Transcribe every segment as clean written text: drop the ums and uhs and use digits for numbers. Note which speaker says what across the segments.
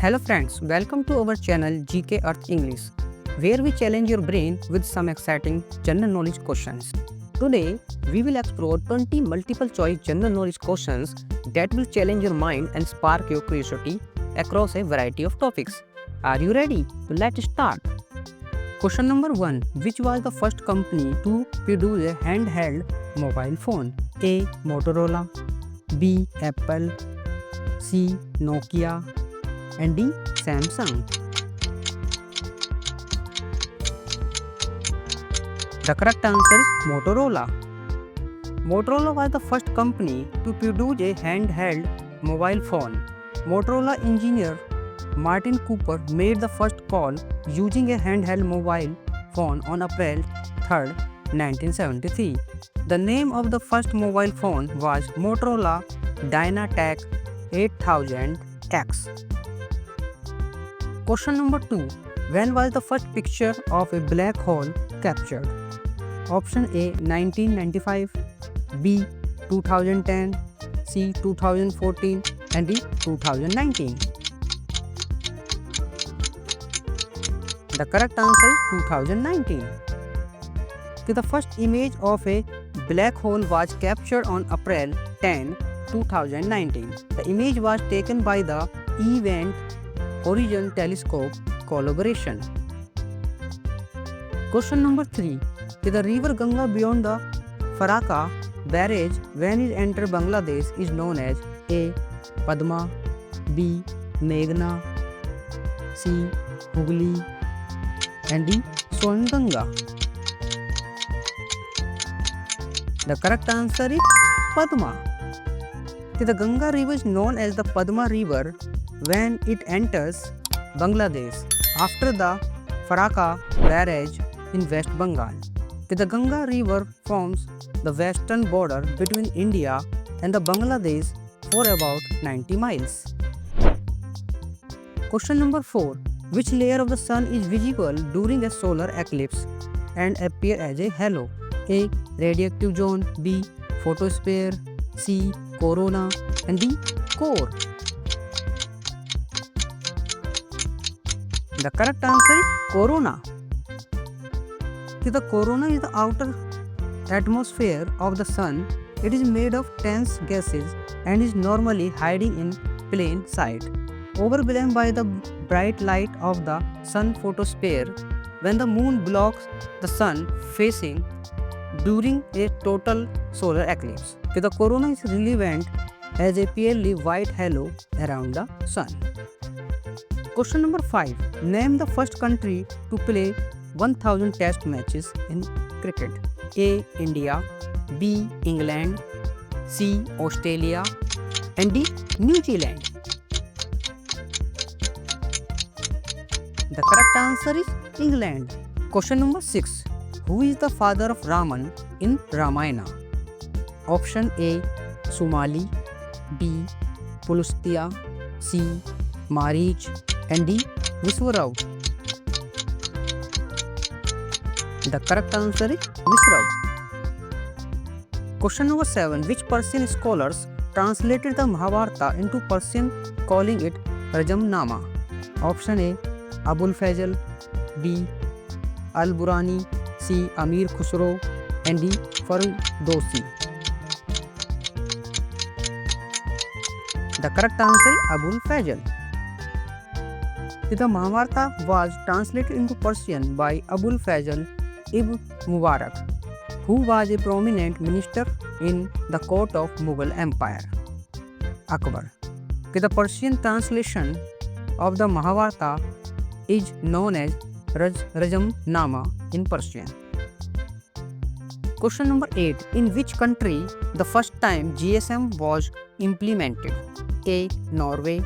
Speaker 1: Hello friends, welcome to our channel GK Earth English, where we challenge your brain with some exciting general knowledge questions. Today, we will explore 20 multiple choice general knowledge questions that will challenge your mind and spark your curiosity across a variety of topics. Are you ready? Let's start. Question number 1. Which was the first company to produce a handheld mobile phone? A. Motorola, B. Apple, C. Nokia, and D. Samsung. The correct answer is Motorola. Motorola was the first company to produce a handheld mobile phone. Motorola engineer Martin Cooper made the first call using a handheld mobile phone on April 3, 1973. The name of the first mobile phone was Motorola Dynatac 8000X. Question number 2. When was the first picture of a black hole captured? Option A 1995, B 2010, C 2014, and D 2019. The correct answer is 2019. The first image of a black hole was captured on April 10, 2019. The image was taken by the Event Horizon Telescope collaboration. Question number 3. The river Ganga beyond the Farakka barrage when it enters Bangladesh is known as A. Padma, B. Meghna, C. Hooghly, and D. Swanganga. The correct answer is Padma. The Ganga river is known as the Padma river when it enters Bangladesh after the Farakka barrage in West Bengal. The Ganga river forms the western border between India and the Bangladesh for about 90 miles. Question number 4. Which layer of the sun is visible during a solar eclipse and appear as a halo? A. Radioactive zone, B. Photosphere, C. Corona, and D. Core. The correct answer is Corona. The corona is the outer atmosphere of the sun. It is made of dense gases and is normally hiding in plain sight, overwhelmed by the bright light of the sun photosphere when the moon blocks the sun facing during a total solar eclipse. The corona is relevant as a purely white halo around the sun. Question number 5. Name the first country to play 1000 test matches in cricket. A. India, B. England, C. Australia, and D. New Zealand. The correct answer is England. Question number 6. Who is the father of Raman in Ramayana? Option A. Sumali, B. Pulastya, C. Marich, and D. Viswarav. The correct answer is Viswarav. Question number 7. Which Persian scholars translated the Mahabharata into Persian, calling it Rajamnama? Option A. Abul Fazl, B. Al-Burani, C. Amir Khusro, and D. Fardowsi. The correct answer is Abul Fazl. The Mahabharata was translated into Persian by Abul Fazl ibn Mubarak, who was a prominent minister in the court of Mughal Empire, Akbar. The Persian translation of the Mahabharata is known as Rajamnama in Persian. Question number 8. In which country the first time GSM was implemented? A. Norway,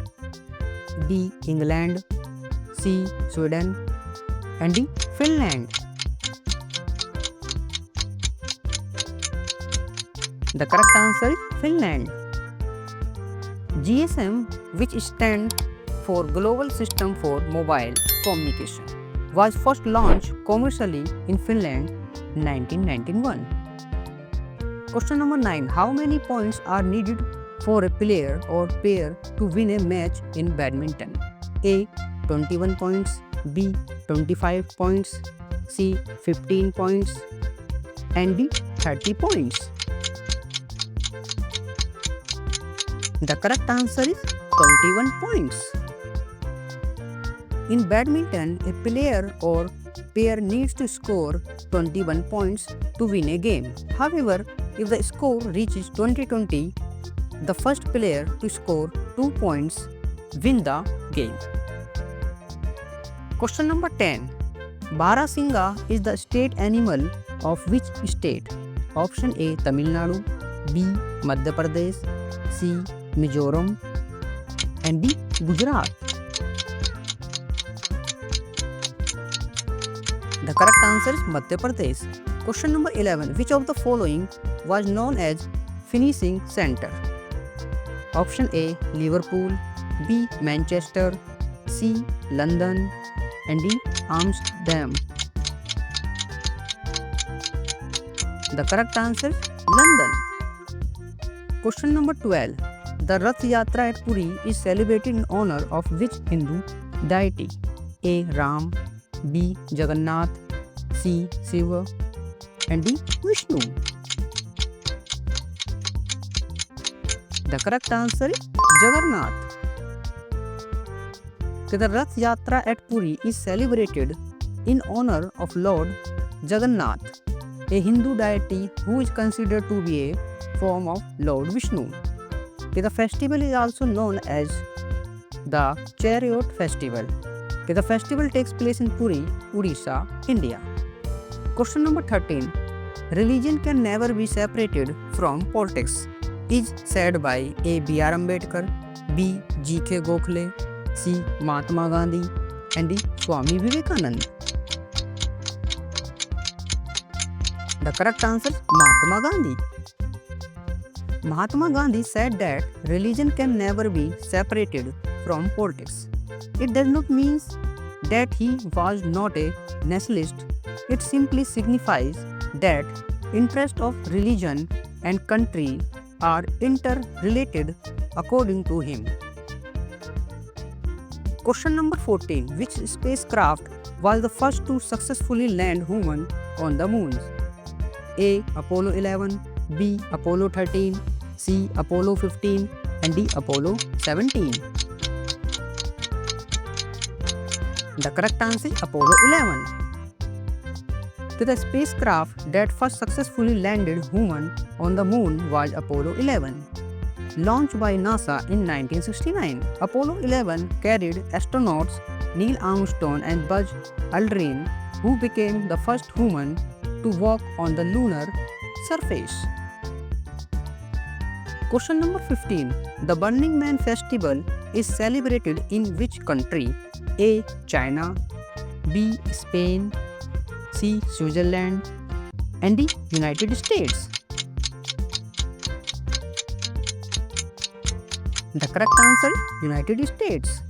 Speaker 1: B. England, C. Sweden, and D. Finland. The correct answer is Finland. GSM, which stands for Global System for Mobile Communication, was first launched commercially in Finland in 1991. Question number 9. How many points are needed for a player or pair to win a match in badminton? A. 21 points, B. 25 points, C. 15 points, and D. 30 points. The correct answer is 21 points. In badminton, a player or pair needs to score 21 points to win a game. However, if the score reaches 20-20, the first player to score 2 points win the game. Question number 10. Barasinga is the state animal of which state? Option A. Tamil Nadu, B. Madhya Pradesh, C. Mizoram, and D. Gujarat. The correct answer is Madhya Pradesh. Question number 11. Which of the following was known as finishing center? Option A. Liverpool, B. Manchester, C. London, and D. Amsterdam. The correct answer is London. Question number 12. The Rath Yatra at Puri is celebrated in honor of which Hindu deity? A. Ram, B. Jagannath, C. Shiva, and D. Vishnu. The correct answer is Jagannath. The Rath Yatra at Puri is celebrated in honor of Lord Jagannath, a Hindu deity who is considered to be a form of Lord Vishnu. The festival is also known as the Chariot Festival. The festival takes place in Puri, Odisha, India. Question number 13. Religion can never be separated from politics is said by A. B. R. Ambedkar, B. G. K. Gokhale, C. Mahatma Gandhi, and D. Swami Vivekanand. The correct answer is Mahatma Gandhi. Mahatma Gandhi said that religion can never be separated from politics. It does not mean that he was not a nationalist. It simply signifies that interests of religion and country are interrelated according to him. Question number 14. Which spacecraft was the first to successfully land human on the moon? A. Apollo 11, B. Apollo 13, C. Apollo 15, and D. Apollo 17. The correct answer is Apollo 11. The spacecraft that first successfully landed human on the moon was Apollo 11. Launched by NASA in 1969, Apollo 11 carried astronauts Neil Armstrong and Buzz Aldrin, who became the first human to walk on the lunar surface. Question number 15. The Burning Man festival is celebrated in which country? A. China, B. Spain, C. Switzerland, and D. United States. The correct answer is United States.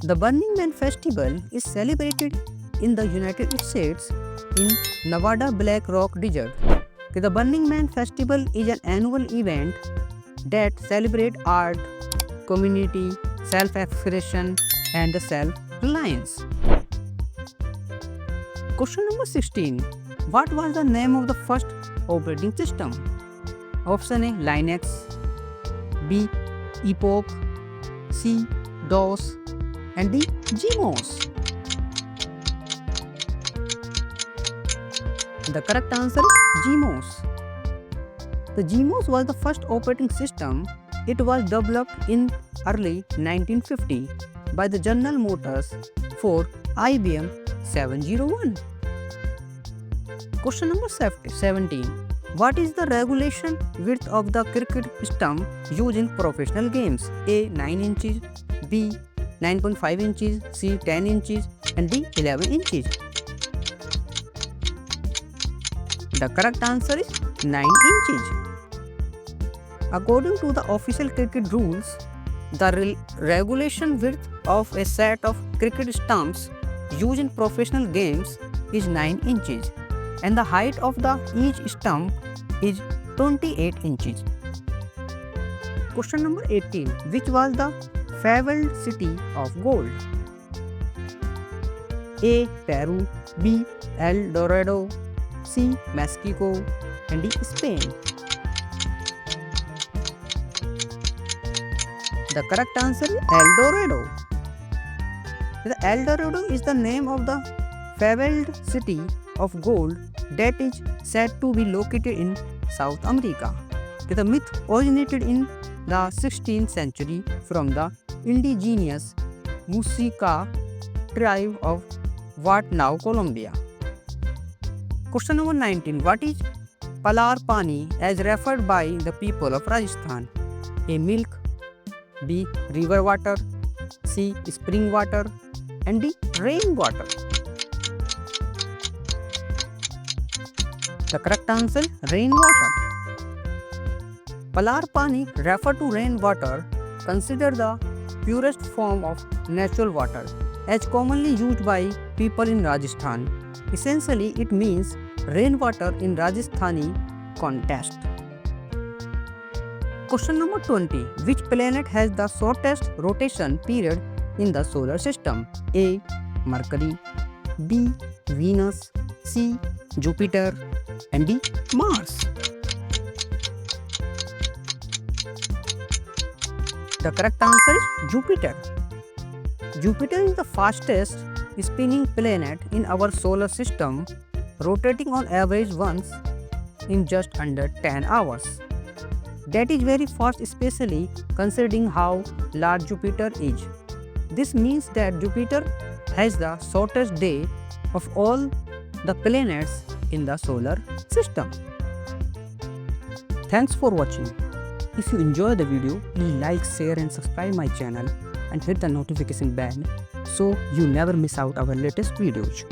Speaker 1: The Burning Man festival is celebrated in the United States in Nevada Black Rock Desert. The Burning Man festival is an annual event that celebrates art, community, self-expression, and self-reliance. Question number 16. What was the name of the first operating system? Option A. Linux, B. Epoch, C. DOS, and D. GMOS. The correct answer is GMOS. The GMOS was the first operating system. It was developed in early 1950 by the General Motors for IBM 701. Question number 17. What is the regulation width of the cricket stump used in professional games? A. 9 inches, B. 9.5 inches, C. 10 inches, and D. 11 inches. The correct answer is 9 inches. According to the official cricket rules, the regulation width of a set of cricket stumps used in professional games is 9 inches and the height of each stump is 28 inches. Question number 18. Which was the fabled city of gold? A. Peru, B. El Dorado, C. Mexico, and D. Spain. The correct answer is El Dorado. The El Dorado is the name of the fabled city of gold that is said to be located in South America. The myth originated in the 16th century from the indigenous Muisca tribe of what now Colombia. Question number 19. What is Palar Pani as referred by the people of Rajasthan? A. Milk, B. River water, C. Spring water, and D. Rain water. The correct answer is rainwater. Palar Pani refer to rainwater, considered the purest form of natural water, as commonly used by people in Rajasthan. Essentially, it means rainwater in Rajasthani context. Question number 20. Which planet has the shortest rotation period in the solar system? A. Mercury, B. Venus, C. Jupiter, and D. Mars. The correct answer is Jupiter. Jupiter is the fastest spinning planet in our solar system, rotating on average once in just under 10 hours. That is very fast, especially considering how large Jupiter is. This means that Jupiter has the shortest day of all the planets in the solar system. Thanks for watching. If you enjoy the video, please like, share and subscribe my channel and hit the notification bell so you never miss out our latest videos.